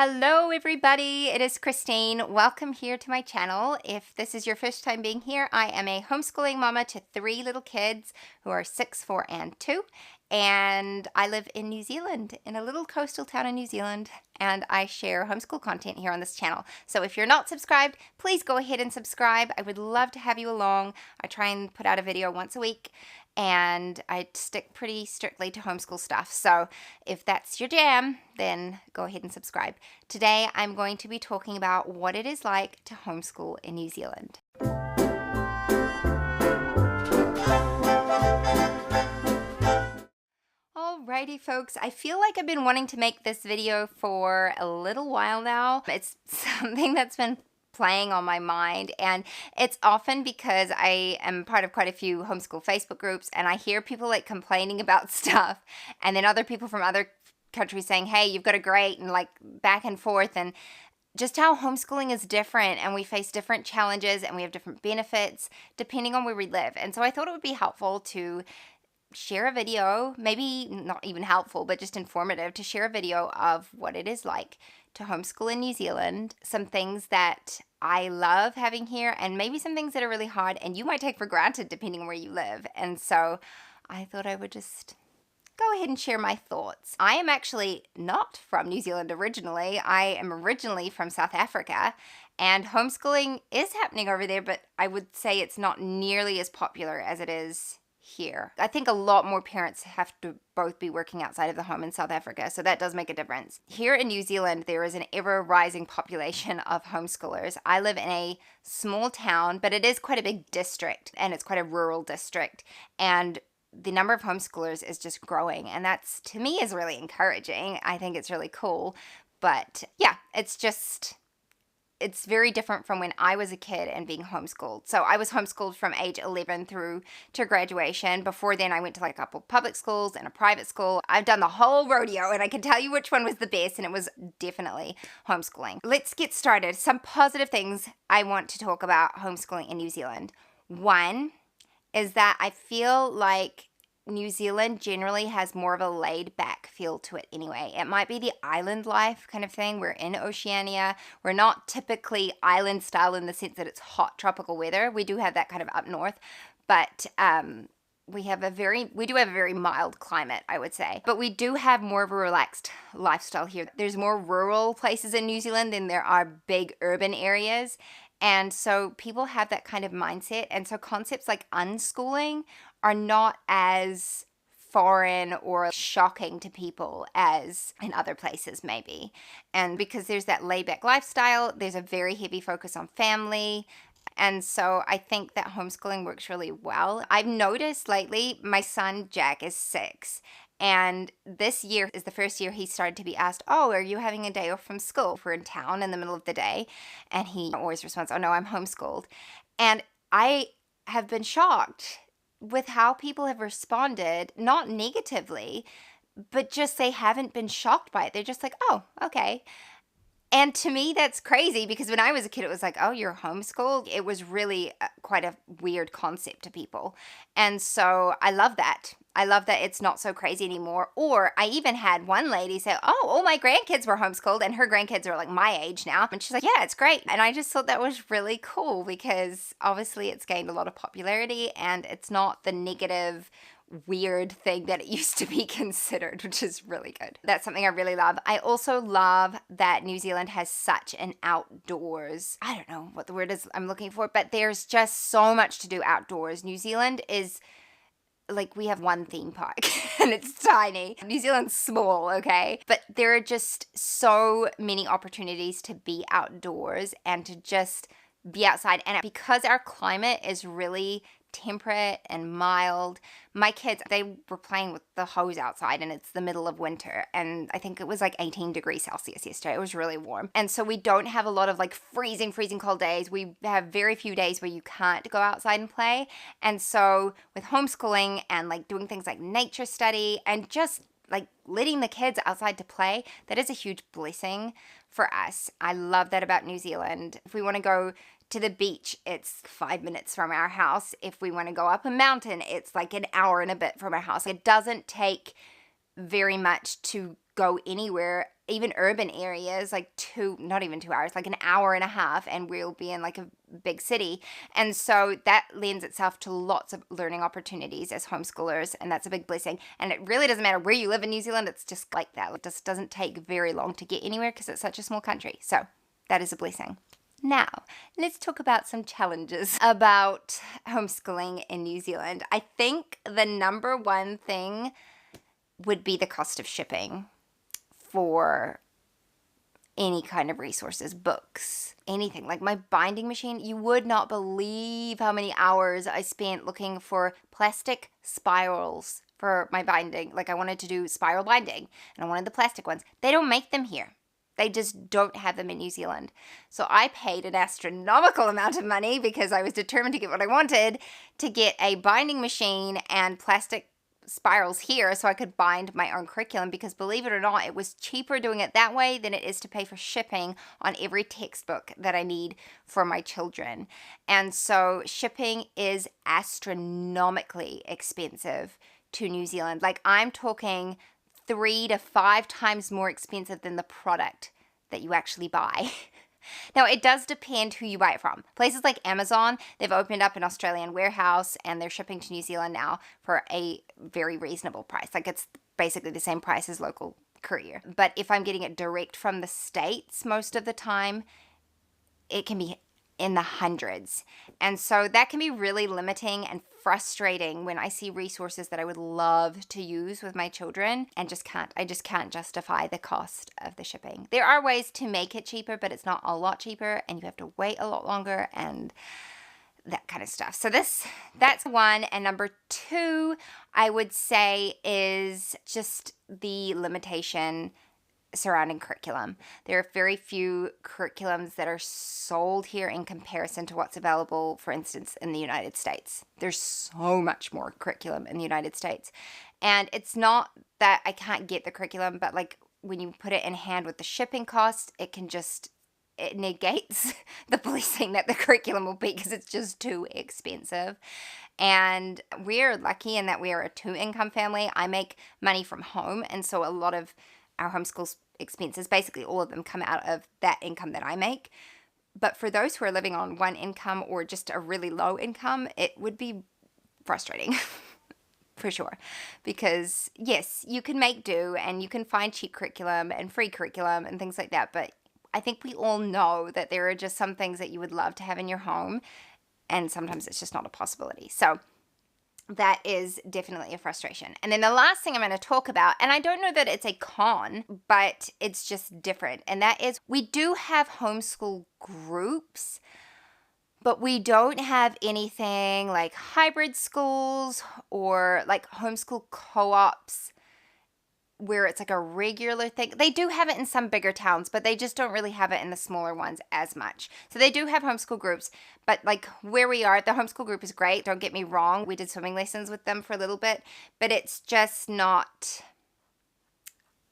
Hello everybody, it is Christine. Welcome here to my channel. If this is your first time being here, I am a homeschooling mama to 3 little kids who are 6, 4, and 2. And I live in New Zealand, in a little coastal town in New Zealand, and I share homeschool content here on this channel. So if you're not subscribed, please go ahead and subscribe. I would love to have you along. I try and put out a video once a week, and I stick pretty strictly to homeschool stuff. So if that's your jam, then go ahead and subscribe. Today, I'm going to be talking about what it is like to homeschool in New Zealand. Alrighty folks, I feel like I've been wanting to make this video for a little while now. It's something that's been playing on my mind, and it's often because I am part of quite a few homeschool Facebook groups, and I hear people like complaining about stuff, and then other people from other countries saying, hey, you've got it great, and like back and forth, and just how homeschooling is different, and we face different challenges, and we have different benefits depending on where we live. And so I thought it would be helpful to share a video, maybe not even helpful, but just informative, to share a video of what it is like to homeschool in New Zealand, some things that I love having here, and maybe some things that are really hard and you might take for granted depending on where you live. And so I thought I would just go ahead and share my thoughts. I am actually not from New Zealand originally. I am originally from South Africa, and homeschooling is happening over there, but I would say it's not nearly as popular as it is here. I think a lot more parents have to both be working outside of the home in South Africa, so that does make a difference. Here in New Zealand, there is an ever-rising population of homeschoolers. I live in a small town, but it is quite a big district, and it's quite a rural district, and the number of homeschoolers is just growing, and that's, to me, is really encouraging. I think it's really cool, but yeah, it's very different from when I was a kid and being homeschooled. So I was homeschooled from age 11 through to graduation. Before then, I went to like a couple public schools and a private school. I've done the whole rodeo, and I can tell you which one was the best, and it was definitely homeschooling. Let's get started. Some positive things I want to talk about homeschooling in New Zealand. One is that I feel like New Zealand generally has more of a laid-back feel to it anyway. It might be the island life kind of thing. We're in Oceania. We're not typically island style in the sense that it's hot tropical weather. We do have that kind of up north, but we do have a very mild climate, I would say. But we do have more of a relaxed lifestyle here. There's more rural places in New Zealand than there are big urban areas. And so people have that kind of mindset. And so concepts like unschooling are not as foreign or shocking to people as in other places maybe. And because there's that laid-back lifestyle, there's a very heavy focus on family. And so I think that homeschooling works really well. I've noticed lately, my son Jack is 6. And this year is the first year he started to be asked, oh, are you having a day off from school? If we're in town in the middle of the day. And he always responds, oh no, I'm homeschooled. And I have been shocked with how people have responded, not negatively, but just they haven't been shocked by it. They're just like, oh, okay. And to me, that's crazy, because when I was a kid, it was like, oh, you're homeschooled. It was really quite a weird concept to people. And so I love that. I love that it's not so crazy anymore. Or I even had one lady say, oh, all my grandkids were homeschooled, and her grandkids are like my age now. And she's like, yeah, it's great. And I just thought that was really cool, because obviously it's gained a lot of popularity, and it's not the negative weird thing that it used to be considered, which is really good. That's something I really love. I also love that New Zealand has such an outdoors, I don't know what the word is I'm looking for, but there's just so much to do outdoors. New Zealand is like, we have one theme park and it's tiny. New Zealand's small, okay? But there are just so many opportunities to be outdoors and to just be outside. And because our climate is really temperate and mild, my kids, they were playing with the hose outside, and it's the middle of winter, and I think it was like 18 degrees Celsius yesterday. It was really warm. And so we don't have a lot of like freezing cold days. We have very few days where you can't go outside and play. And so with homeschooling and like doing things like nature study and just like letting the kids outside to play, that is a huge blessing for us. I love that about New Zealand. If we want to go to the beach, it's 5 minutes from our house. If we want to go up a mountain, it's like an hour and a bit from our house. It doesn't take very much to go anywhere even urban areas, like not even 2 hours, like an hour and a half, and we'll be in like a big city. And so that lends itself to lots of learning opportunities as homeschoolers, and that's a big blessing. And it really doesn't matter where you live in New Zealand, it's just like that. It just doesn't take very long to get anywhere because it's such a small country. So that is a blessing. Now, let's talk about some challenges about homeschooling in New Zealand. I think the number one thing would be the cost of shipping for any kind of resources, books, anything. Like my binding machine, you would not believe how many hours I spent looking for plastic spirals for my binding. Like I wanted to do spiral binding and I wanted the plastic ones. They don't make them here. They just don't have them in New Zealand. So I paid an astronomical amount of money because I was determined to get what I wanted, to get a binding machine and plastic spirals here so I could bind my own curriculum, because believe it or not, it was cheaper doing it that way than it is to pay for shipping on every textbook that I need for my children. And so shipping is astronomically expensive to New Zealand. Like I'm talking 3 to 5 times more expensive than the product that you actually buy. Now, it does depend who you buy it from. Places like Amazon, they've opened up an Australian warehouse and they're shipping to New Zealand now for a very reasonable price. Like it's basically the same price as local courier. But if I'm getting it direct from the States most of the time, it can be in the hundreds. And so that can be really limiting and frustrating when I see resources that I would love to use with my children and just can't. I just can't justify the cost of the shipping. There are ways to make it cheaper, but it's not a lot cheaper and you have to wait a lot longer and that kind of stuff. So that's one. And number two, I would say, is just the limitation surrounding curriculum. There are very few curriculums that are sold here in comparison to what's available, for instance, in the United States. There's so much more curriculum in the United States. And it's not that I can't get the curriculum, but like when you put it in hand with the shipping cost, it negates the blessing that the curriculum will be because it's just too expensive. And we're lucky in that we are a 2-income family. I make money from home, and so a lot of our homeschool expenses, basically all of them, come out of that income that I make. But for those who are living on 1 income or just a really low income, it would be frustrating for sure. Because yes, you can make do and you can find cheap curriculum and free curriculum and things like that. But I think we all know that there are just some things that you would love to have in your home, and sometimes it's just not a possibility. So that is definitely a frustration. And then the last thing I'm going to talk about, and I don't know that it's a con, but it's just different. And that is, we do have homeschool groups, but we don't have anything like hybrid schools or like homeschool co-ops where it's like a regular thing. They do have it in some bigger towns, but they just don't really have it in the smaller ones as much. So they do have homeschool groups, but like where we are, the homeschool group is great. Don't get me wrong. We did swimming lessons with them for a little bit, but it's just not,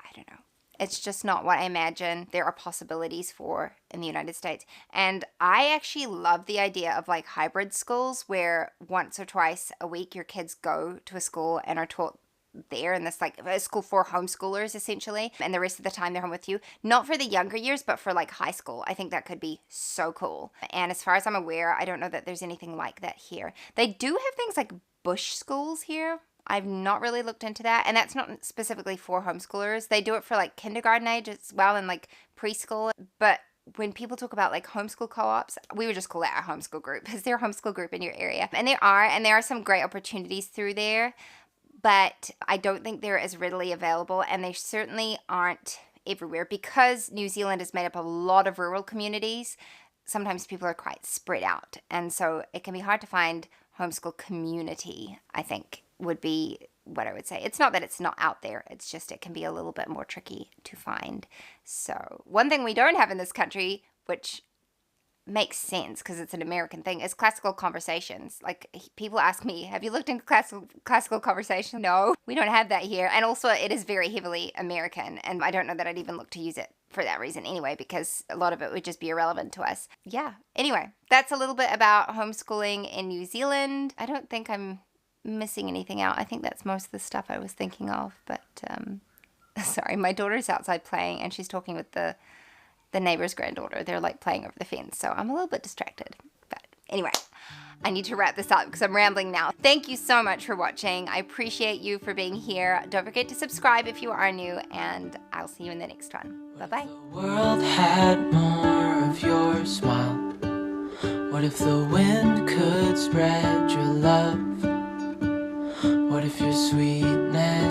I don't know. It's just not what I imagine there are possibilities for in the United States. And I actually love the idea of like hybrid schools where once or twice a week your kids go to a school and are taught there, and this like a school for homeschoolers essentially, and the rest of the time they're home with you. Not for the younger years, but for like high school. I think that could be so cool. And as far as I'm aware, I don't know that there's anything like that here. They do have things like bush schools here. I've not really looked into that, and that's not specifically for homeschoolers. They do it for like kindergarten age as well and like preschool. But when people talk about like homeschool co-ops, we would just call it our homeschool group. Is there a homeschool group in your area? And there are some great opportunities through there. But I don't think they're as readily available, and they certainly aren't everywhere because New Zealand is made up of a lot of rural communities. Sometimes people are quite spread out, and so it can be hard to find homeschool community, I think, would be what I would say. It's not that it's not out there, it's just it can be a little bit more tricky to find. So one thing we don't have in this country, which makes sense because it's an American thing, is classical conversations. Like people ask me, have you looked into classical conversation? No, we don't have that here. And also it is very heavily American, and I don't know that I'd even look to use it for that reason anyway, because a lot of it would just be irrelevant to us. Yeah. Anyway, that's a little bit about homeschooling in New Zealand. I don't think I'm missing anything out. I think that's most of the stuff I was thinking of, but Sorry, my daughter's outside playing and she's talking with the neighbor's granddaughter. They're like playing over the fence, so I'm a little bit distracted. But anyway, I need to wrap this up because I'm rambling now. Thank you so much for watching. I appreciate you for being here. Don't forget to subscribe if you are new, and I'll see you in the next one. Bye-bye. The world had more of your smile. What if the wind could spread your love? What if your sweetness